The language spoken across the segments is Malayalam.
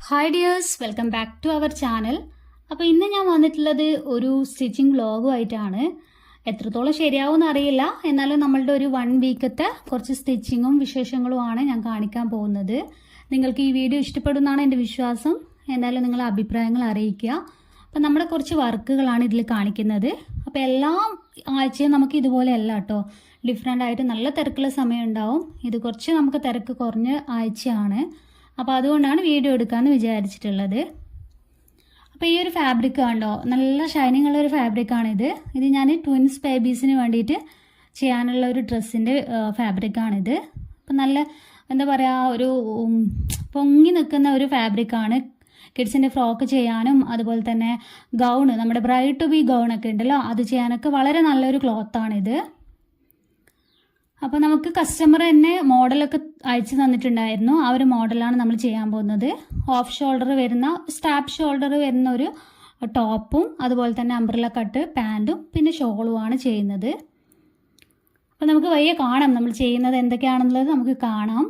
Hi dears, welcome back to our channel. അപ്പോൾ ഇന്ന് ഞാൻ വന്നിട്ടുള്ളത് ഒരു സ്റ്റിച്ചിങ് വ്ലോഗുമായിട്ടാണ്. എത്രത്തോളം ശരിയാവുമെന്ന് അറിയില്ല, എന്നാലും നമ്മളുടെ ഒരു 1 വീക്കത്തെ കുറച്ച് സ്റ്റിച്ചിങ്ങും വിശേഷങ്ങളുമാണ് ഞാൻ കാണിക്കാൻ പോകുന്നത്. നിങ്ങൾക്ക് ഈ വീഡിയോ ഇഷ്ടപ്പെടുമെന്നാണ് എൻ്റെ വിശ്വാസം. എന്തായാലും നിങ്ങളുടെ അഭിപ്രായങ്ങൾ അറിയിക്കുക. അപ്പം നമ്മുടെ കുറച്ച് വർക്കുകളാണ് ഇതിൽ കാണിക്കുന്നത്. അപ്പോൾ എല്ലാ ആഴ്ചയും നമുക്ക് ഇതുപോലെ അല്ല കേട്ടോ, ഡിഫറെൻ്റ് ആയിട്ട് നല്ല തിരക്കുള്ള സമയം ഉണ്ടാവും. ഇത് കുറച്ച് നമുക്ക് തിരക്ക് കുറഞ്ഞ ആഴ്ചയാണ്. അപ്പോൾ അതുകൊണ്ടാണ് വീഡിയോ എടുക്കാമെന്ന് വിചാരിച്ചിട്ടുള്ളത്. അപ്പോൾ ഈ ഒരു ഫാബ്രിക് കണ്ടോ, നല്ല ഷൈനിങ് ഉള്ള ഒരു ഫാബ്രിക്കാണിത്. ഇത് ഞാൻ ട്വിൻസ് ബേബീസിന് വേണ്ടിയിട്ട് ചെയ്യാനുള്ള ഒരു ഡ്രസ്സിൻ്റെ ഫാബ്രിക്കാണിത്. അപ്പം നല്ല എന്താ പറയുക, ഒരു പൊങ്ങി നിൽക്കുന്ന ഒരു ഫാബ്രിക്കാണ്. കിഡ്സിൻ്റെ ഫ്രോക്ക് ചെയ്യാനും അതുപോലെ തന്നെ ഗൗണ്, നമ്മുടെ ബ്രൈഡ് ടു ബി ഗൗണൊക്കെ ഉണ്ടല്ലോ, അത് ചെയ്യാനൊക്കെ വളരെ നല്ലൊരു ക്ലോത്താണിത്. അപ്പോൾ നമുക്ക് കസ്റ്റമർ തന്നെ മോഡലൊക്കെ അയച്ചു തന്നിട്ടുണ്ടായിരുന്നു. ആ ഒരു മോഡലാണ് നമ്മൾ ചെയ്യാൻ പോകുന്നത്. ഓഫ് ഷോൾഡർ വരുന്ന, സ്ട്രാപ്പ് ഷോൾഡർ വരുന്ന ഒരു ടോപ്പും അതുപോലെ തന്നെ അംബ്രല്ല കട്ട് പാൻറ്റും പിന്നെ ഷോളുമാണ് ചെയ്യുന്നത്. അപ്പോൾ നമുക്ക് വയ്യ കാണാം നമ്മൾ ചെയ്യുന്നത് എന്തൊക്കെയാണെന്നുള്ളത് നമുക്ക് കാണാം.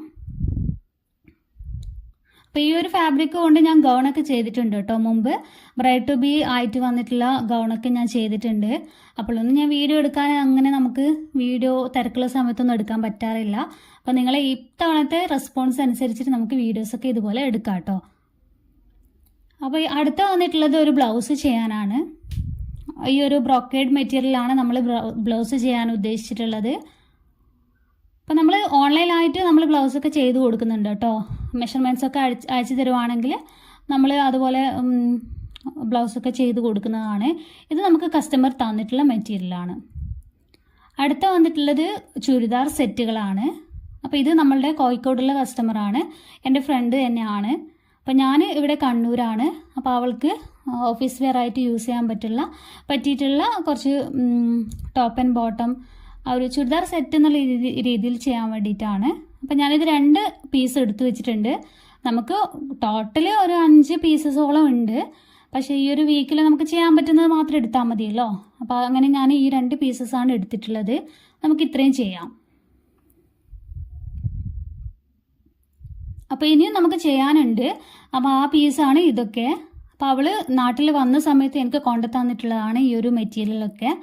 അപ്പോൾ ഈ ഒരു ഫാബ്രിക് കൊണ്ട് ഞാൻ ഗൗണൊക്കെ ചെയ്തിട്ടുണ്ട് കേട്ടോ. മുമ്പ് ബ്രൈഡ് ടു ബി ആയിട്ട് വന്നിട്ടുള്ള ഗൗണൊക്കെ ഞാൻ ചെയ്തിട്ടുണ്ട്. അപ്പോഴൊന്നും ഞാൻ വീഡിയോ എടുക്കാൻ അങ്ങനെ നമുക്ക് വീഡിയോ തിരക്കുള്ള സമയത്തൊന്നും എടുക്കാൻ പറ്റാറില്ല. അപ്പോൾ നിങ്ങളെ ഈ തവണത്തെ റെസ്പോൺസ് അനുസരിച്ചിട്ട് നമുക്ക് വീഡിയോസൊക്കെ ഇതുപോലെ എടുക്കാം കേട്ടോ. അപ്പോൾ അടുത്ത വന്നിട്ടുള്ളത് ഒരു ബ്ലൗസ് ചെയ്യാനാണ്. ഈ ഒരു ബ്രോക്കേഡ് മെറ്റീരിയലാണ് നമ്മൾ ബ്ലൗസ് ചെയ്യാൻ ഉദ്ദേശിച്ചിട്ടുള്ളത്. അപ്പോൾ നമ്മൾ ഓൺലൈനായിട്ട് നമ്മൾ ബ്ലൗസൊക്കെ ചെയ്ത് കൊടുക്കുന്നുണ്ട് കേട്ടോ. മെഷർമെൻറ്റ്സൊക്കെ അയച്ചു തരുവാണെങ്കിൽ നമ്മൾ അതുപോലെ ബ്ലൗസൊക്കെ ചെയ്ത് കൊടുക്കുന്നതാണ്. ഇത് നമുക്ക് കസ്റ്റമർ തന്നിട്ടുള്ള മെറ്റീരിയലാണ്. അടുത്ത വന്നിട്ടുള്ളത് ചുരിദാർ സെറ്റുകളാണ്. അപ്പോൾ ഇത് നമ്മളുടെ കോഴിക്കോടുള്ള കസ്റ്റമറാണ്, എൻ്റെ ഫ്രണ്ട് തന്നെയാണ്. അപ്പോൾ ഞാൻ ഇവിടെ കണ്ണൂരാണ്. അപ്പോൾ അവൾക്ക് ഓഫീസ് വെയർ ആയിട്ട് യൂസ് ചെയ്യാൻ പറ്റിയിട്ടുള്ള കുറച്ച് ടോപ്പ് ആൻഡ് ബോട്ടം ആ ഒരു ചുരിദാർ സെറ്റ് എന്നുള്ള രീതിയിൽ ചെയ്യാൻ വേണ്ടിയിട്ടാണ്. അപ്പം ഞാനിത് 2 പീസ് എടുത്തു വെച്ചിട്ടുണ്ട്. നമുക്ക് ടോട്ടൽ ഒരു 5 പീസസോളം ഉണ്ട്. പക്ഷേ ഈ ഒരു വീക്കിൽ നമുക്ക് ചെയ്യാൻ പറ്റുന്നത് മാത്രം എടുത്താൽ മതിയല്ലോ. അപ്പോൾ അങ്ങനെ ഞാൻ ഈ 2 പീസസാണ് എടുത്തിട്ടുള്ളത്. നമുക്ക് ഇത്രയും ചെയ്യാം. അപ്പോൾ ഇനിയും നമുക്ക് ചെയ്യാനുണ്ട്. അപ്പോൾ ആ പീസാണ് ഇതൊക്കെ. അപ്പോൾ അവൾ നാട്ടിൽ വന്ന സമയത്ത് എനിക്ക് കൊണ്ടു തന്നിട്ടുള്ളതാണ് ഈ ഒരു മെറ്റീരിയലൊക്കെ.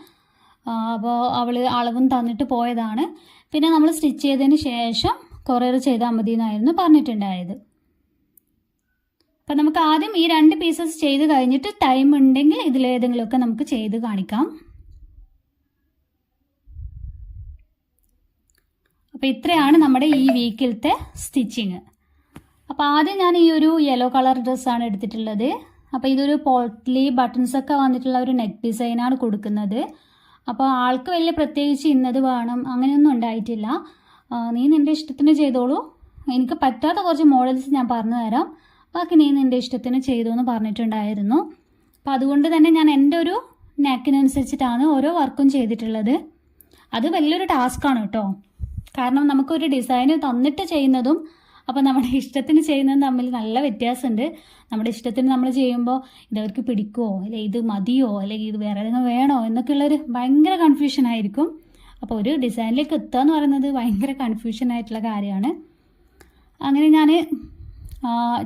അപ്പോൾ അവൾ അളവും തന്നിട്ട് പോയതാണ്. പിന്നെ നമ്മൾ സ്റ്റിച്ച് ചെയ്തതിന് ശേഷം കൊറിയർ ചെയ്താൽ മതി എന്നായിരുന്നു പറഞ്ഞിട്ടുണ്ടായത്. അപ്പം നമുക്ക് ആദ്യം ഈ 2 പീസസ് ചെയ്ത് കഴിഞ്ഞിട്ട് ടൈം ഉണ്ടെങ്കിൽ ഇതിലേതെങ്കിലുമൊക്കെ നമുക്ക് ചെയ്ത് കാണിക്കാം. അപ്പോൾ ഇത്രയാണ് നമ്മുടെ ഈ വീക്കിലത്തെ സ്റ്റിച്ചിങ്. അപ്പോൾ ആദ്യം ഞാൻ ഈ ഒരു യെല്ലോ കളർ ഡ്രസ്സാണ് എടുത്തിട്ടുള്ളത്. അപ്പോൾ ഇതൊരു പോട്ട്ലി ബട്ടൺസൊക്കെ വന്നിട്ടുള്ള ഒരു നെക്ക് ഡിസൈനാണ് കൊടുക്കുന്നത്. അപ്പോൾ ആൾക്ക് വലിയ പ്രത്യേകിച്ച് ഇന്നത് വേണം അങ്ങനെയൊന്നും ഉണ്ടായിട്ടില്ല. നീ നിൻ്റെ ഇഷ്ടത്തിന് ചെയ്തോളൂ, എനിക്ക് പറ്റാത്ത കുറച്ച് മോഡൽസ് ഞാൻ പറഞ്ഞു തരാം, ബാക്കി നീ നിൻ്റെ ഇഷ്ടത്തിന് ചെയ്തു എന്ന് പറഞ്ഞിട്ടുണ്ടായിരുന്നു. അപ്പോൾ അതുകൊണ്ട് തന്നെ ഞാൻ എൻ്റെ ഒരു നെക്കിനനുസരിച്ചിട്ടാണ് ഓരോ വർക്കും ചെയ്തിട്ടുള്ളത്. അത് വലിയൊരു ടാസ്ക്കാണ് കേട്ടോ. കാരണം നമുക്കൊരു ഡിസൈന് തന്നിട്ട് ചെയ്യുന്നതും അപ്പോൾ നമ്മുടെ ഇഷ്ടത്തിന് ചെയ്യുന്നതും തമ്മിൽ നല്ല വ്യത്യാസമുണ്ട്. നമ്മുടെ ഇഷ്ടത്തിന് നമ്മൾ ചെയ്യുമ്പോൾ ഇതവർക്ക് പിടിക്കുമോ, അല്ലെങ്കിൽ ഇത് മതിയോ, അല്ലെങ്കിൽ ഇത് വേറെ ഏതെങ്കിലും വേണോ എന്നൊക്കെയുള്ളൊരു ഭയങ്കര കൺഫ്യൂഷൻ ആയിരിക്കും. അപ്പോൾ ഒരു ഡിസൈനിലേക്ക് എത്തുക എന്ന് പറയുന്നത് ഭയങ്കര കൺഫ്യൂഷൻ ആയിട്ടുള്ള കാര്യമാണ്. അങ്ങനെ ഞാൻ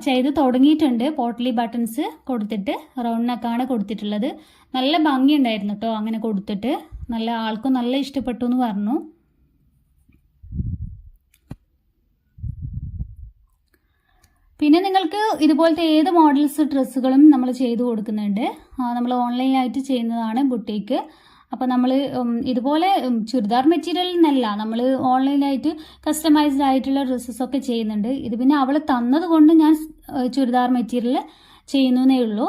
ചെയ്ത് തുടങ്ങിയിട്ടുണ്ട്. പോട്ട്ലി ബട്ടൺസ് കൊടുത്തിട്ട് റൗണ്ട് നെക്കാണ് കൊടുത്തിട്ടുള്ളത്. നല്ല ഭംഗിയുണ്ടായിരുന്നു കേട്ടോ അങ്ങനെ കൊടുത്തിട്ട്. നല്ല ആൾക്കും നല്ല ഇഷ്ടപ്പെട്ടു എന്ന് പറഞ്ഞു. പിന്നെ നിങ്ങൾക്ക് ഇതുപോലത്തെ ഏത് മോഡൽസ് ഡ്രസ്സുകളും നമ്മൾ ചെയ്ത് കൊടുക്കുന്നുണ്ട്. നമ്മൾ ഓൺലൈനായിട്ട് ചെയ്യുന്നതാണ് ബുട്ടീക്ക്. അപ്പോൾ നമ്മൾ ഇതുപോലെ ചുരിദാർ മെറ്റീരിയൽ എന്നല്ല, നമ്മൾ ഓൺലൈനായിട്ട് കസ്റ്റമൈസ്ഡ് ആയിട്ടുള്ള ഡ്രസ്സസൊക്കെ ചെയ്യുന്നുണ്ട്. ഇത് പിന്നെ അവൾ തന്നത് കൊണ്ട് ഞാൻ ചുരിദാർ മെറ്റീരിയൽ ചെയ്യുന്നതേ ഉള്ളൂ.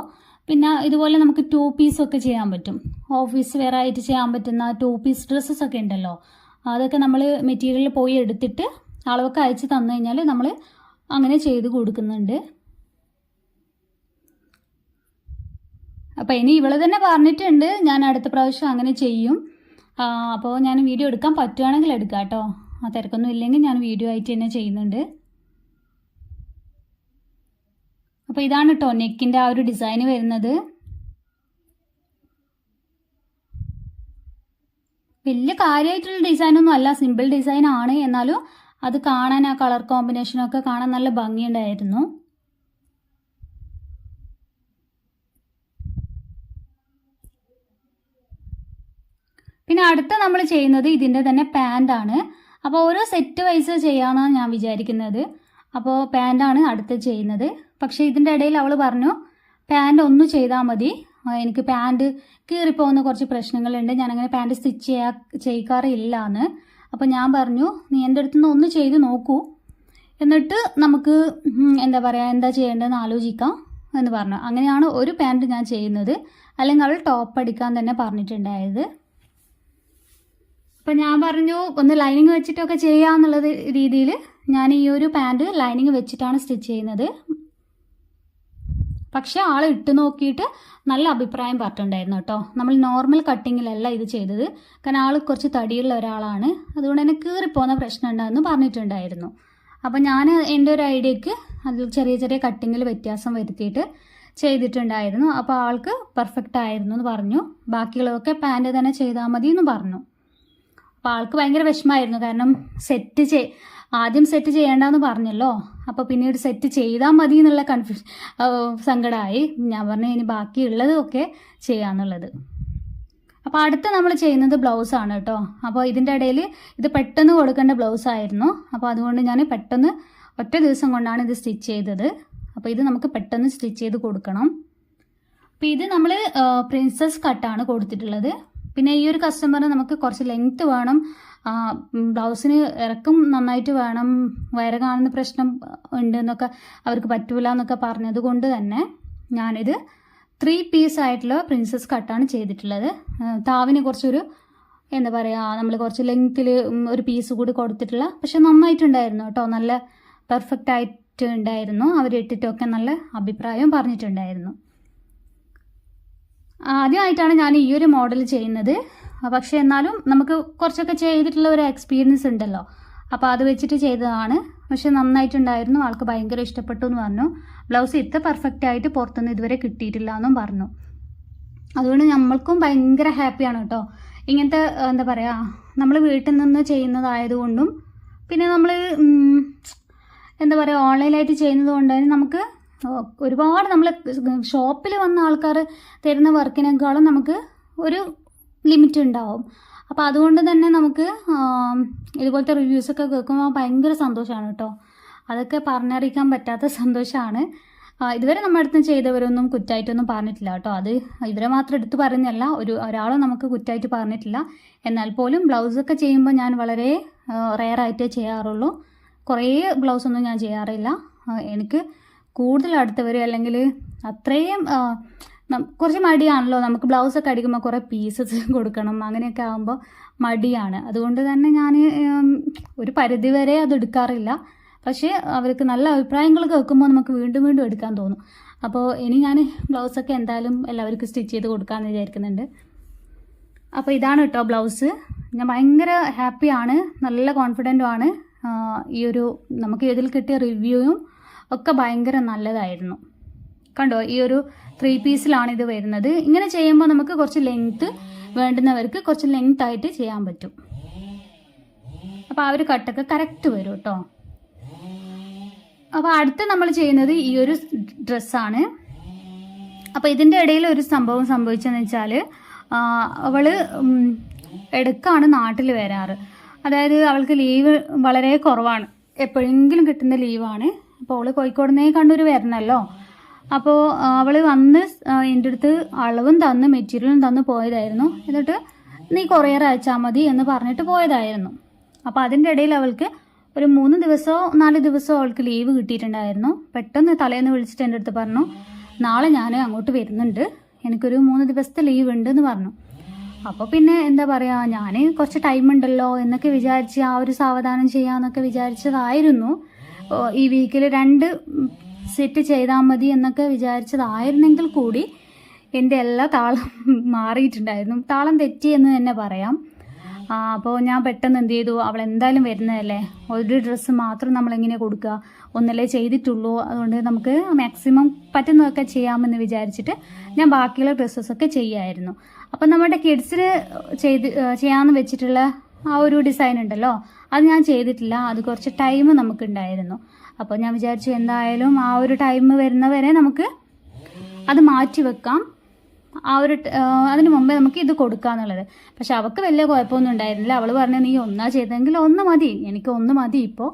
പിന്നെ ഇതുപോലെ നമുക്ക് 2 പീസൊക്കെ ചെയ്യാൻ പറ്റും. ഓഫീസ് വെയർ ആയിട്ട് ചെയ്യാൻ പറ്റുന്ന 2 പീസ് ഡ്രസ്സസൊക്കെ ഉണ്ടല്ലോ, അതൊക്കെ നമ്മൾ മെറ്റീരിയൽ പോയി എടുത്തിട്ട് അളവൊക്കെ അയച്ച് തന്നു കഴിഞ്ഞാൽ നമ്മൾ അങ്ങനെ ചെയ്ത് കൊടുക്കുന്നുണ്ട്. അപ്പോൾ ഇനി ഇവൾ തന്നെ പറഞ്ഞിട്ടുണ്ട് ഞാൻ അടുത്ത പ്രാവശ്യം അങ്ങനെ ചെയ്യും. അപ്പോൾ ഞാൻ വീഡിയോ എടുക്കാൻ പറ്റുകയാണെങ്കിൽ എടുക്കാം കേട്ടോ. ആ തിരക്കൊന്നും ഇല്ലെങ്കിൽ ഞാൻ വീഡിയോ ആയിട്ട് തന്നെ ചെയ്യുന്നുണ്ട്. അപ്പോൾ ഇതാണ് കേട്ടോ നെക്കിൻ്റെ ആ ഒരു ഡിസൈൻ വരുന്നത്. വലിയ കാര്യമായിട്ടുള്ള ഡിസൈനൊന്നും അല്ല, സിമ്പിൾ ഡിസൈൻ ആണ്. എന്നാലും അത് കാണാൻ, ആ കളർ കോമ്പിനേഷനൊക്കെ കാണാൻ നല്ല ഭംഗിയുണ്ടായിരുന്നു. പിന്നെ അടുത്ത നമ്മൾ ചെയ്യുന്നത് ഇതിൻ്റെ തന്നെ പാൻ്റാണ്. അപ്പോൾ ഓരോ സെറ്റ് വൈസ് ചെയ്യാമെന്നാണ് ഞാൻ വിചാരിക്കുന്നത്. അപ്പോൾ പാൻ്റാണ് അടുത്ത് ചെയ്യുന്നത്. പക്ഷേ ഇതിൻ്റെ ഇടയിൽ അവൾ പറഞ്ഞു പാൻ്റ് ഒന്ന് ചെയ്താൽ മതി, എനിക്ക് പാൻറ് കീറിപ്പോകുന്ന കുറച്ച് പ്രശ്നങ്ങളുണ്ട്, ഞാനങ്ങനെ പാൻറ് സ്റ്റിച്ച് ചെയ്യിക്കാറില്ല എന്ന്. അപ്പോൾ ഞാൻ പറഞ്ഞു നീ എൻ്റെ അടുത്തുനിന്ന് ഒന്ന് ചെയ്ത് നോക്കൂ, എന്നിട്ട് നമുക്ക് എന്താ പറയുക എന്താ ചെയ്യേണ്ടതെന്ന് ആലോചിക്കാം എന്ന് പറഞ്ഞു. അങ്ങനെയാണ് ഒരു പാൻറ് ഞാൻ ചെയ്യുന്നത്. അല്ലെങ്കിൽ അവൾ ടോപ്പ് അടിക്കാൻ തന്നെ പറഞ്ഞിട്ടുണ്ടായത്. അപ്പം ഞാൻ പറഞ്ഞു ഒന്ന് ലൈനിങ് വെച്ചിട്ടൊക്കെ ചെയ്യാമെന്നുള്ള രീതിയിൽ ഞാൻ ഈ ഒരു പാൻറ് ലൈനിങ് വെച്ചിട്ടാണ് സ്റ്റിച്ച് ചെയ്യുന്നത്. പക്ഷേ ആൾ ഇട്ട് നോക്കിയിട്ട് നല്ല അഭിപ്രായം പറഞ്ഞിട്ടുണ്ടായിരുന്നു കേട്ടോ. നമ്മൾ നോർമൽ കട്ടിങ്ങിലല്ല ഇത് ചെയ്തത്, കാരണം ആൾ കുറച്ച് തടിയുള്ള ഒരാളാണ്, അതുകൊണ്ട് തന്നെ കീറിപ്പോകുന്ന പ്രശ്നം ഉണ്ടാകുമെന്ന് പറഞ്ഞിട്ടുണ്ടായിരുന്നു. അപ്പം ഞാൻ എൻ്റെ ഒരു ഐഡിയക്ക് അതിൽ ചെറിയ ചെറിയ കട്ടിങ്ങിൽ വ്യത്യാസം വരുത്തിയിട്ട് ചെയ്തിട്ടുണ്ടായിരുന്നു. അപ്പോൾ ആൾക്ക് പെർഫെക്റ്റ് ആയിരുന്നു എന്ന് പറഞ്ഞു. ബാക്കിയുള്ളതൊക്കെ പാൻറ് തന്നെ ചെയ്താൽ മതി എന്ന് പറഞ്ഞു. അപ്പോൾ ആൾക്ക് ഭയങ്കര വിഷമമായിരുന്നു, കാരണം ആദ്യം സെറ്റ് ചെയ്യേണ്ടെന്ന് പറഞ്ഞല്ലോ, അപ്പോൾ പിന്നീട് സെറ്റ് ചെയ്താൽ മതി എന്നുള്ള സങ്കടമായി. ഞാൻ പറഞ്ഞു ഇനി ബാക്കിയുള്ളതൊക്കെ ചെയ്യാന്നുള്ളത്. അപ്പോൾ അടുത്ത നമ്മൾ ചെയ്യുന്നത് ബ്ലൗസാണ് കേട്ടോ. അപ്പോൾ ഇതിൻ്റെ ഇടയിൽ ഇത് പെട്ടെന്ന് കൊടുക്കേണ്ട ബ്ലൗസായിരുന്നു. അപ്പോൾ അതുകൊണ്ട് ഞാൻ പെട്ടെന്ന് ഒറ്റ ദിവസം കൊണ്ടാണ് ഇത് സ്റ്റിച്ച് ചെയ്തത്. അപ്പോൾ ഇത് നമുക്ക് പെട്ടെന്ന് സ്റ്റിച്ച് ചെയ്ത് കൊടുക്കണം. അപ്പോൾ ഇത് നമ്മൾ പ്രിൻസസ് കട്ടാണ് കൊടുത്തിട്ടുള്ളത്. പിന്നെ ഈ ഒരു കസ്റ്റമറിന് നമുക്ക് കുറച്ച് ലെങ്ത്ത് വേണം, ബ്ലൗസിന് ഇറക്കം നന്നായിട്ട് വേണം, വയറ് കാണുന്ന പ്രശ്നം ഉണ്ട് എന്നൊക്കെ അവർക്ക് പറ്റൂല എന്നൊക്കെ പറഞ്ഞത് കൊണ്ട് തന്നെ ഞാനിത് 3 പീസ് ആയിട്ടുള്ള പ്രിൻസസ് കട്ടാണ് ചെയ്തിട്ടുള്ളത്. താവിന് കുറച്ചൊരു എന്താ പറയുക നമ്മൾ കുറച്ച് ലെങ്ത്തിൽ ഒരു പീസ് കൂടി കൊടുത്തിട്ടുള്ള, പക്ഷെ നന്നായിട്ടുണ്ടായിരുന്നു കേട്ടോ, നല്ല പെർഫെക്റ്റ് ആയിട്ട് ഉണ്ടായിരുന്നു. അവർ ഇട്ടിട്ടൊക്കെ നല്ല അഭിപ്രായം പറഞ്ഞിട്ടുണ്ടായിരുന്നു. ആദ്യമായിട്ടാണ് ഞാൻ ഈ ഒരു മോഡൽ ചെയ്യുന്നത്, പക്ഷേ എന്നാലും നമുക്ക് കുറച്ചൊക്കെ ചെയ്തിട്ടുള്ള ഒരു എക്സ്പീരിയൻസ് ഉണ്ടല്ലോ, അപ്പോൾ അത് വെച്ചിട്ട് ചെയ്തതാണ്. പക്ഷെ നന്നായിട്ടുണ്ടായിരുന്നു, ആൾക്ക് ഭയങ്കര ഇഷ്ടപ്പെട്ടു എന്ന് പറഞ്ഞു. ബ്ലൗസ് ഇത്ര പെർഫെക്റ്റ് ആയിട്ട് പുറത്തുനിന്ന് ഇതുവരെ കിട്ടിയിട്ടില്ല എന്നും പറഞ്ഞു. അതുകൊണ്ട് നമ്മൾക്കും ഭയങ്കര ഹാപ്പിയാണ് കേട്ടോ. ഇങ്ങനത്തെ എന്താ പറയുക നമ്മൾ വീട്ടിൽ നിന്ന് ചെയ്യുന്നതായതുകൊണ്ടും പിന്നെ നമ്മൾ എന്താ പറയുക ഓൺലൈനായിട്ട് ചെയ്യുന്നത് കൊണ്ട് തന്നെ നമുക്ക് ഒരുപാട് നമ്മൾ ഷോപ്പിൽ വന്ന ആൾക്കാർ തരുന്ന വർക്കിനേക്കാളും നമുക്ക് ഒരു ലിമിറ്റ് ഉണ്ടാവും. അപ്പോൾ അതുകൊണ്ട് തന്നെ നമുക്ക് ഇതുപോലത്തെ റിവ്യൂസൊക്കെ കേൾക്കുമ്പോൾ ഭയങ്കര സന്തോഷമാണ് കേട്ടോ. അതൊക്കെ പറഞ്ഞറിയിക്കാൻ പറ്റാത്ത സന്തോഷമാണ്. ഇതുവരെ നമ്മുടെ അടുത്ത് ചെയ്തവരൊന്നും കുറ്റമായിട്ടൊന്നും പറഞ്ഞിട്ടില്ല കേട്ടോ. അത് ഇവരെ മാത്രം എടുത്ത് പറയുന്നതല്ല, ഒരാളും നമുക്ക് കുറ്റമായിട്ട് പറഞ്ഞിട്ടില്ല. എന്നാൽ പോലും ബ്ലൗസൊക്കെ ചെയ്യുമ്പോൾ ഞാൻ വളരെ റെയറായിട്ടേ ചെയ്യാറുള്ളൂ. കുറേ ബ്ലൗസൊന്നും ഞാൻ ചെയ്യാറില്ല. എനിക്ക് കൂടുതൽ അടുത്തവർ അല്ലെങ്കിൽ അത്രയും കുറച്ച് മടിയാണല്ലോ, നമുക്ക് ബ്ലൗസൊക്കെ അടിക്കുമ്പോൾ കുറേ പീസസ് കൊടുക്കണം, അങ്ങനെയൊക്കെ ആകുമ്പോൾ മടിയാണ്. അതുകൊണ്ട് തന്നെ ഞാൻ ഒരു പരിധിവരെ അത് എടുക്കാറില്ല. പക്ഷേ അവർക്ക് നല്ല അഭിപ്രായങ്ങൾ കേൾക്കുമ്പോൾ നമുക്ക് വീണ്ടും വീണ്ടും എടുക്കാൻ തോന്നും. അപ്പോൾ ഇനി ഞാൻ ബ്ലൗസൊക്കെ എന്തായാലും എല്ലാവർക്കും സ്റ്റിച്ച് ചെയ്ത് കൊടുക്കാമെന്ന് വിചാരിക്കുന്നുണ്ട്. അപ്പോൾ ഇതാണ് കേട്ടോ ബ്ലൗസ്. ഞാൻ ഭയങ്കര ഹാപ്പിയാണ്, നല്ല കോൺഫിഡൻറ്റുമാണ്. ഈ ഒരു നമുക്ക് ഇതിൽ കിട്ടിയ റിവ്യൂവും ഒക്കെ ഭയങ്കര നല്ലതായിരുന്നു. കണ്ടോ, ഈ ഒരു 3 പീസിലാണ് ഇത് വരുന്നത്. ഇങ്ങനെ ചെയ്യുമ്പോൾ നമുക്ക് കുറച്ച് ലെങ്ത്ത് വേണ്ടുന്നവർക്ക് കുറച്ച് ലെങ്ത് ആയിട്ട് ചെയ്യാൻ പറ്റും. അപ്പോൾ ആ ഒരു കട്ടൊക്കെ കറക്റ്റ് വരും കേട്ടോ. അപ്പോൾ അടുത്ത് നമ്മൾ ചെയ്യുന്നത് ഈ ഒരു ഡ്രസ്സാണ്. അപ്പോൾ ഇതിൻ്റെ ഇടയിൽ ഒരു സംഭവം സംഭവിച്ചതെന്ന് വെച്ചാൽ അവൾ ഇടയ്ക്കാണ് നാട്ടിൽ വരാറ്. അതായത് അവൾക്ക് ലീവ് വളരെ കുറവാണ്, എപ്പോഴെങ്കിലും കിട്ടുന്ന ലീവാണ്. അപ്പോൾ അവൾ കോഴിക്കോട് നിന്ന് കണ്ണൂർ വരണമല്ലോ. അപ്പോൾ അവൾ വന്ന് എൻ്റെ അടുത്ത് അളവും തന്ന് മെറ്റീരിയലും തന്ന് പോയതായിരുന്നു. എന്നിട്ട് നീ കൊറിയർ അയച്ചാൽ മതി എന്ന് പറഞ്ഞിട്ട് പോയതായിരുന്നു. അപ്പോൾ അതിൻ്റെ ഇടയിൽ അവൾക്ക് ഒരു 3 ദിവസമോ 4 ദിവസമോ അവൾക്ക് ലീവ് കിട്ടിയിട്ടുണ്ടായിരുന്നു. പെട്ടെന്ന് തലേന്ന് വിളിച്ചിട്ട് എൻ്റെ അടുത്ത് പറഞ്ഞു നാളെ ഞാൻ അങ്ങോട്ട് വരുന്നുണ്ട്, എനിക്കൊരു 3 ദിവസത്തെ ലീവ് ഉണ്ടെന്ന് പറഞ്ഞു. അപ്പോൾ പിന്നെ എന്താ പറയുക, ഞാൻ കുറച്ച് ടൈം ഉണ്ടല്ലോ എന്നൊക്കെ വിചാരിച്ച് ആ ഒരു സാവധാനം ചെയ്യാമെന്നൊക്കെ വിചാരിച്ചതായിരുന്നു. ഈ വീക്കിൽ 2 സെറ്റ് ചെയ്താൽ മതി എന്നൊക്കെ വിചാരിച്ചതായിരുന്നെങ്കിൽ കൂടി എൻ്റെ എല്ലാ താളം മാറിയിട്ടുണ്ടായിരുന്നു, താളം തെറ്റി എന്ന് തന്നെ പറയാം. അപ്പോൾ ഞാൻ പെട്ടെന്ന് എന്ത് ചെയ്തു, അവൾ എന്തായാലും വരുന്നതല്ലേ, ഒരു ഡ്രസ്സ് മാത്രം നമ്മളെങ്ങനെ കൊടുക്കുക, ഒന്നല്ലേ ചെയ്തിട്ടുള്ളൂ, അതുകൊണ്ട് നമുക്ക് മാക്സിമം പറ്റുന്നതൊക്കെ ചെയ്യാമെന്ന് വിചാരിച്ചിട്ട് ഞാൻ ബാക്കിയുള്ള ഡ്രസ്സസൊക്കെ ചെയ്യായിരുന്നു. അപ്പം നമ്മുടെ കിഡ്സിന് ചെയ്യാമെന്ന് വെച്ചിട്ടുള്ള ആ ഒരു ഡിസൈൻ ഉണ്ടല്ലോ, അത് ഞാൻ ചെയ്തിട്ടില്ല. അത് കുറച്ച് ടൈം നമുക്കുണ്ടായിരുന്നു. അപ്പോൾ ഞാൻ വിചാരിച്ചു എന്തായാലും ആ ഒരു ടൈം വരുന്നവരെ നമുക്ക് അത് മാറ്റി വെക്കാം, അതിന് മുമ്പേ നമുക്ക് ഇത് കൊടുക്കാന്നുള്ളത്. പക്ഷെ അവൾക്ക് വലിയ കുഴപ്പമൊന്നും ഉണ്ടായിരുന്നില്ല. അവൾ പറഞ്ഞു നീ ഒന്നാ ചെയ്തെങ്കിൽ ഒന്ന് മതി, എനിക്ക് ഒന്ന് മതി, ഇപ്പോൾ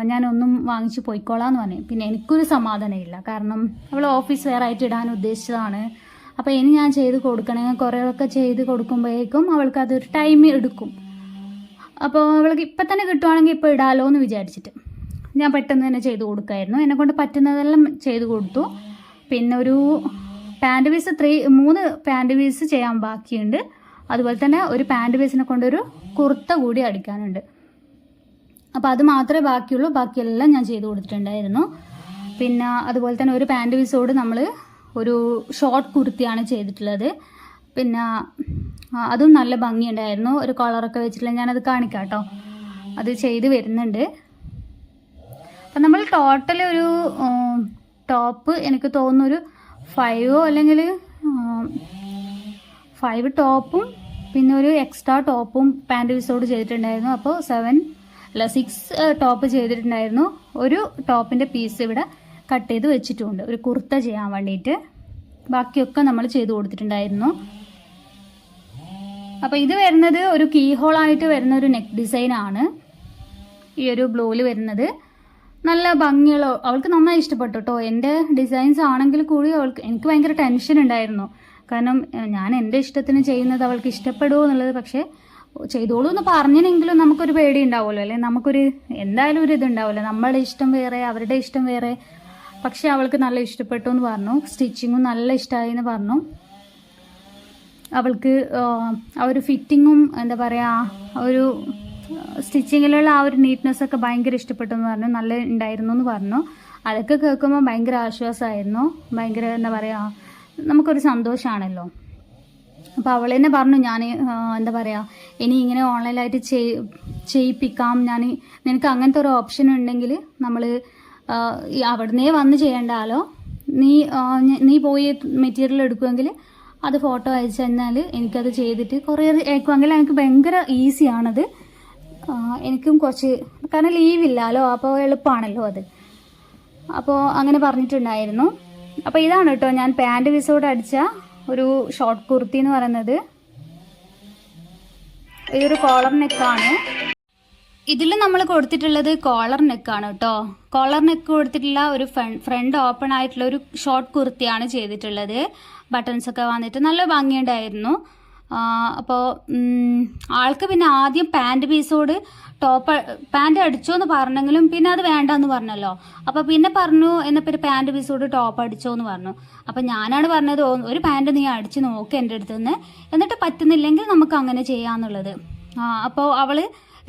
ഞാനൊന്നും വാങ്ങിച്ച് പോയിക്കോളാന്ന് പറഞ്ഞു. പിന്നെ എനിക്കൊരു സമാധാനമില്ല, കാരണം അവൾ ഓഫീസ് വെയർ ആയിട്ട് ഇടാൻ ഉദ്ദേശിച്ചതാണ്. അപ്പോൾ ഇനി ഞാൻ ചെയ്ത് കൊടുക്കണമെങ്കിൽ കുറേയൊക്കെ ചെയ്ത് കൊടുക്കുമ്പോഴേക്കും അവൾക്ക് അതൊരു ടൈം എടുക്കും. അപ്പോൾ അവൾക്ക് ഇപ്പം തന്നെ കിട്ടുവാണെങ്കിൽ ഇപ്പോൾ ഇടാലോ എന്ന് വിചാരിച്ചിട്ട് ഞാൻ പെട്ടെന്ന് തന്നെ ചെയ്ത് കൊടുക്കായിരുന്നു. എന്നെക്കൊണ്ട് പറ്റുന്നതെല്ലാം ചെയ്ത് കൊടുത്തു. പിന്നെ ഒരു പാൻറ് പീസ് 3 പാൻറ് പീസ് ചെയ്യാൻ ബാക്കിയുണ്ട്. അതുപോലെ തന്നെ ഒരു പാൻറ് പീസിനെ കൊണ്ടൊരു കുർത്ത കൂടി അടിക്കാനുണ്ട്. അപ്പോൾ അത് മാത്രമേ ബാക്കിയുള്ളൂ, ബാക്കിയെല്ലാം ഞാൻ ചെയ്ത് കൊടുത്തിട്ടുണ്ടായിരുന്നു. പിന്നെ അതുപോലെ തന്നെ ഒരു പാൻറ് പീസോട് നമ്മൾ ഒരു ഷോർട്ട് കുർത്തിയാണ് ചെയ്തിട്ടുള്ളത്. പിന്നെ അതും നല്ല ഭംഗിയുണ്ടായിരുന്നു, ഒരു കളറൊക്കെ വെച്ചിട്ടുള്ള, ഞാനത് കാണിക്കാം കേട്ടോ, അത് ചെയ്ത് വരുന്നുണ്ട്. അപ്പം നമ്മൾ ടോട്ടൽ ഒരു ടോപ്പ് എനിക്ക് തോന്നുന്നൊരു 5 അല്ലെങ്കിൽ 5 ടോപ്പും പിന്നെ ഒരു എക്സ്ട്രാ ടോപ്പും പാൻറ് പീസോട് ചെയ്തിട്ടുണ്ടായിരുന്നു. അപ്പോൾ 6 ടോപ്പ് ചെയ്തിട്ടുണ്ടായിരുന്നു. ഒരു ടോപ്പിൻ്റെ പീസ് ഇവിടെ കട്ട് ചെയ്ത് വെച്ചിട്ടുണ്ട് ഒരു കുർത്ത ചെയ്യാൻ വേണ്ടിയിട്ട്. ബാക്കിയൊക്കെ നമ്മൾ ചെയ്ത് കൊടുത്തിട്ടുണ്ടായിരുന്നു. അപ്പോൾ ഇത് വരുന്നത് ഒരു കീ ഹോളായിട്ട് വരുന്ന ഒരു നെക്ക് ഡിസൈനാണ് ഈ ഒരു ബ്ലൂവിൽ വരുന്നത്. നല്ല ഭംഗിയുള്ള, അവൾക്ക് നന്നായി ഇഷ്ടപ്പെട്ടു കേട്ടോ. എൻ്റെ ഡിസൈൻസ് ആണെങ്കിൽ കൂടി എനിക്ക് ഭയങ്കര ടെൻഷൻ ഉണ്ടായിരുന്നു, കാരണം ഞാൻ എൻ്റെ ഇഷ്ടത്തിന് ചെയ്യുന്നത് അവൾക്ക് ഇഷ്ടപ്പെടുമോ എന്നുള്ളത്. പക്ഷേ ചെയ്തോളൂ എന്ന് പറഞ്ഞെങ്കിലും നമുക്കൊരു പേടി ഉണ്ടാവുമല്ലോ, അല്ലെങ്കിൽ നമുക്കൊരു എന്തായാലും ഒരു ഇതുണ്ടാവുമല്ലോ, നമ്മളുടെ ഇഷ്ടം വേറെ അവരുടെ ഇഷ്ടം വേറെ. പക്ഷെ അവൾക്ക് നല്ല ഇഷ്ടപ്പെട്ടു എന്ന് പറഞ്ഞു, സ്റ്റിച്ചിങ്ങും നല്ല ഇഷ്ടമായി എന്ന് പറഞ്ഞു. അവൾക്ക് ആ ഒരു ഫിറ്റിങ്ങും എന്താ പറയുക, ഒരു സ്റ്റിച്ചിങ്ങിലുള്ള ആ ഒരു നീറ്റ്നെസ് ഒക്കെ ഭയങ്കര ഇഷ്ടപ്പെട്ടു എന്ന് പറഞ്ഞു, നല്ല ഉണ്ടായിരുന്നു എന്ന് പറഞ്ഞു. അതൊക്കെ കേൾക്കുമ്പോൾ ഭയങ്കര ആശ്വാസമായിരുന്നു, ഭയങ്കര എന്താ പറയുക, നമുക്കൊരു സന്തോഷമാണല്ലോ. അപ്പോൾ അവൾ തന്നെ പറഞ്ഞു, ഞാൻ എന്താ പറയുക, ഇനി ഇങ്ങനെ ഓൺലൈനായിട്ട് ചെയ്യിപ്പിക്കാം, നിനക്ക് അങ്ങനത്തെ ഒരു ഓപ്ഷൻ ഉണ്ടെങ്കിൽ നമ്മൾ അവിടുന്നേ വന്ന് ചെയ്യേണ്ടാലോ, നീ പോയി മെറ്റീരിയൽ എടുക്കുമെങ്കിൽ അത് ഫോട്ടോ അയച്ചു തന്നാൽ എനിക്കത് ചെയ്തിട്ട് കൊറിയർ അയക്കുമെങ്കിൽ എനിക്ക് ഭയങ്കര ഈസിയാണത്. എനിക്കും കുറച്ച്, കാരണം ലീവില്ലല്ലോ, അപ്പോൾ എളുപ്പമാണല്ലോ അത്. അപ്പോൾ അങ്ങനെ പറഞ്ഞിട്ടുണ്ടായിരുന്നു. അപ്പോൾ ഇതാണ് കേട്ടോ ഞാൻ പാൻറ് പീസോട് അടിച്ച ഒരു ഷോർട്ട് കുർത്തി എന്ന് പറയുന്നത്. ഇതൊരു കോളർ നെക്കാണ്. ഇതിൽ നമ്മൾ കൊടുത്തിട്ടുള്ളത് കോളർ നെക്കാണ് കേട്ടോ. കോളർ നെക്ക് കൊടുത്തിട്ടുള്ള ഒരു ഫ്രണ്ട് ഓപ്പൺ ആയിട്ടുള്ള ഒരു ഷോർട്ട് കുർത്തിയാണ് ചെയ്തിട്ടുള്ളത്. ബട്ടൺസ് ഒക്കെ വന്നിട്ട് നല്ല ഭംഗിയുണ്ടായിരുന്നു. അപ്പോൾ ആൾക്ക് പിന്നെ ആദ്യം പാൻറ് പീസോട് പാൻറ് അടിച്ചോ എന്ന് പറഞ്ഞെങ്കിലും പിന്നെ അത് വേണ്ടെന്ന് പറഞ്ഞല്ലോ. അപ്പോൾ പിന്നെ പറഞ്ഞു എന്നപ്പോൾ ഒരു പാൻറ് പീസോട് ടോപ്പ് അടിച്ചോ എന്ന് പറഞ്ഞു. അപ്പോൾ ഞാനാണ് പറഞ്ഞത് ഒരു പാൻറ് നീ അടിച്ച് നോക്ക് എൻ്റെ അടുത്ത് നിന്ന്, എന്നിട്ട് പറ്റുന്നില്ലെങ്കിൽ നമുക്ക് അങ്ങനെ ചെയ്യാമെന്നുള്ളത്. അപ്പോൾ അവൾ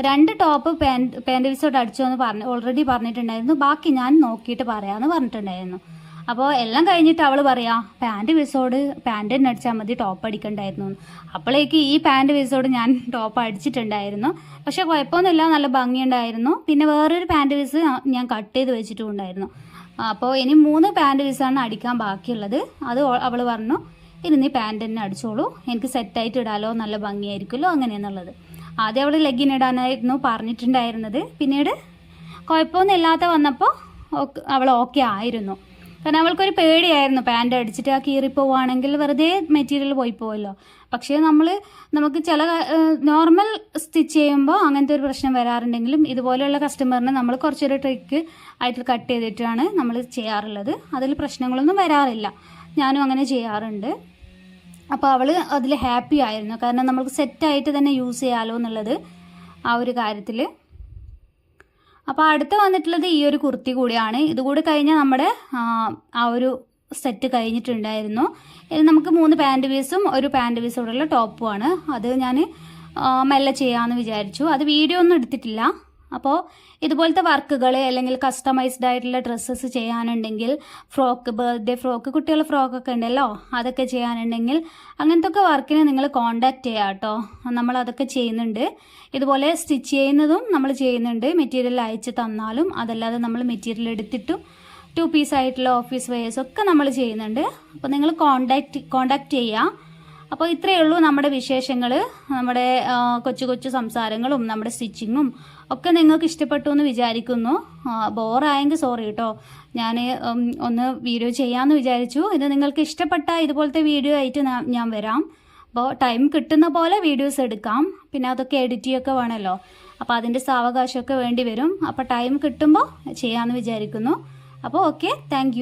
2 ടോപ്പ് പാൻറ് പീസോട് അടിച്ചോ എന്ന് ഓൾറെഡി പറഞ്ഞിട്ടുണ്ടായിരുന്നു. ബാക്കി ഞാൻ നോക്കിയിട്ട് പറയാമെന്ന് പറഞ്ഞിട്ടുണ്ടായിരുന്നു. അപ്പോൾ എല്ലാം കഴിഞ്ഞിട്ട് അവൾ പറയാ പാൻറ് പീസോട് പാൻറ് തന്നെ അടിച്ചാൽ മതി, ടോപ്പ് അടിക്കണ്ടായിരുന്നു. അപ്പോഴേക്ക് ഈ പാൻറ് പീസോട് ഞാൻ ടോപ്പ് അടിച്ചിട്ടുണ്ടായിരുന്നു. പക്ഷെ കുഴപ്പമൊന്നുമില്ല, നല്ല ഭംഗിയുണ്ടായിരുന്നു. പിന്നെ വേറൊരു പാൻറ് പീസ് ഞാൻ കട്ട് ചെയ്ത് വെച്ചിട്ടുണ്ടായിരുന്നു. അപ്പോൾ ഇനി 3 പാൻറ് പീസാണ് അടിക്കാൻ ബാക്കിയുള്ളത്. അത് അവൾ പറഞ്ഞു ഇനി നീ പാൻറ് തന്നെ അടിച്ചോളൂ, എനിക്ക് സെറ്റായിട്ട് ഇടാലോ, നല്ല ഭംഗിയായിരിക്കുമല്ലോ അങ്ങനെയെന്നുള്ളത്. ആദ്യം അവൾ ലെഗിൻ ഇടാനായിരുന്നു പറഞ്ഞിട്ടുണ്ടായിരുന്നത്. പിന്നീട് കുഴപ്പമൊന്നും ഇല്ലാത്ത വന്നപ്പോൾ അവൾ ഓക്കെ ആയിരുന്നു. കാരണം അവൾക്കൊരു പേടിയായിരുന്നു പാൻറ് അടിച്ചിട്ട് ആ കീറിപ്പോവുകയാണെങ്കിൽ വെറുതെ മെറ്റീരിയൽ പോയി പോവല്ലോ. പക്ഷേ നമുക്ക് ചില നോർമൽ സ്റ്റിച്ച് ചെയ്യുമ്പോൾ അങ്ങനത്തെ ഒരു പ്രശ്നം വരാറുണ്ടെങ്കിലും ഇതുപോലെയുള്ള കസ്റ്റമറിനെ നമ്മൾ കുറച്ചൊരു ട്രിക്ക് ആയിട്ട് കട്ട് ചെയ്തിട്ടാണ് നമ്മൾ ചെയ്യാറുള്ളത്. അതിൽ പ്രശ്നങ്ങളൊന്നും വരാറില്ല, ഞാനും അങ്ങനെ ചെയ്യാറുണ്ട്. അപ്പോൾ അവൾ അതിൽ ഹാപ്പി ആയിരുന്നു, കാരണം നമുക്ക് സെറ്റായിട്ട് തന്നെ യൂസ് ചെയ്യാമല്ലോ എന്നുള്ളത് ആ ഒരു കാര്യത്തിൽ. അപ്പോൾ അടുത്ത് വന്നിട്ടുള്ളത് ഈ ഒരു കുർത്തി കൂടിയാണ്. ഇതുകൂടി കഴിഞ്ഞാൽ നമ്മുടെ ആ ഒരു സെറ്റ് കഴിഞ്ഞിട്ടുണ്ടായിരുന്നു. ഇത് നമുക്ക് 3 പാൻറ് പീസും ഒരു പാൻറ് പീസോടുള്ള ടോപ്പുമാണ്. അത് ഞാൻ മെല്ലെ ചെയ്യാമെന്ന് വിചാരിച്ചു. അത് വീഡിയോ ഒന്നും എടുത്തിട്ടില്ല. അപ്പോൾ ഇതുപോലത്തെ വർക്കുകൾ അല്ലെങ്കിൽ കസ്റ്റമൈസ്ഡ് ആയിട്ടുള്ള ഡ്രസ്സസ് ചെയ്യാനുണ്ടെങ്കിൽ, ഫ്രോക്ക്, ബർത്ത്ഡേ ഫ്രോക്ക്, കുട്ടികളുടെ ഫ്രോക്കൊക്കെ ഉണ്ടല്ലോ, അതൊക്കെ ചെയ്യാനുണ്ടെങ്കിൽ അങ്ങനത്തെ ഒക്കെ വർക്കിന് നിങ്ങൾ കോണ്ടാക്ട് ചെയ്യാം കേട്ടോ. നമ്മളതൊക്കെ ചെയ്യുന്നുണ്ട്. ഇതുപോലെ സ്റ്റിച്ച് ചെയ്യുന്നതും നമ്മൾ ചെയ്യുന്നുണ്ട്. മെറ്റീരിയൽ അയച്ച് തന്നാലും അതല്ലാതെ നമ്മൾ മെറ്റീരിയൽ എടുത്തിട്ടും 2 പീസ് ആയിട്ടുള്ള ഓഫീസ് വെയേഴ്സ് ഒക്കെ നമ്മൾ ചെയ്യുന്നുണ്ട്. അപ്പോൾ നിങ്ങൾ കോണ്ടാക്ട് ചെയ്യാം. അപ്പോൾ ഇത്രയേ ഉള്ളൂ നമ്മുടെ വിശേഷങ്ങൾ, നമ്മുടെ കൊച്ചു കൊച്ചു സംസാരങ്ങളും നമ്മുടെ സ്റ്റിച്ചിങ്ങും ഒക്കെ നിങ്ങൾക്ക് ഇഷ്ടപ്പെട്ടു എന്ന് വിചാരിക്കുന്നു. ബോറായെങ്കിൽ സോറി കേട്ടോ. ഞാൻ ഒന്ന് വീഡിയോ ചെയ്യാമെന്ന് വിചാരിച്ചു. ഇത് നിങ്ങൾക്ക് ഇഷ്ടപ്പെട്ട ഇതുപോലത്തെ വീഡിയോ ആയിട്ട് ഞാൻ വരാം. അപ്പോൾ ടൈം കിട്ടുന്ന പോലെ വീഡിയോസ് എടുക്കാം. പിന്നെ അതൊക്കെ എഡിറ്റ് ചെയ്യൊക്കെ വേണമല്ലോ. അപ്പോൾ അതിൻ്റെ സാവകാശമൊക്കെ വേണ്ടി വരും. അപ്പോൾ ടൈം കിട്ടുമ്പോൾ ചെയ്യാമെന്ന് വിചാരിക്കുന്നു. അപ്പോൾ ഓക്കെ, താങ്ക്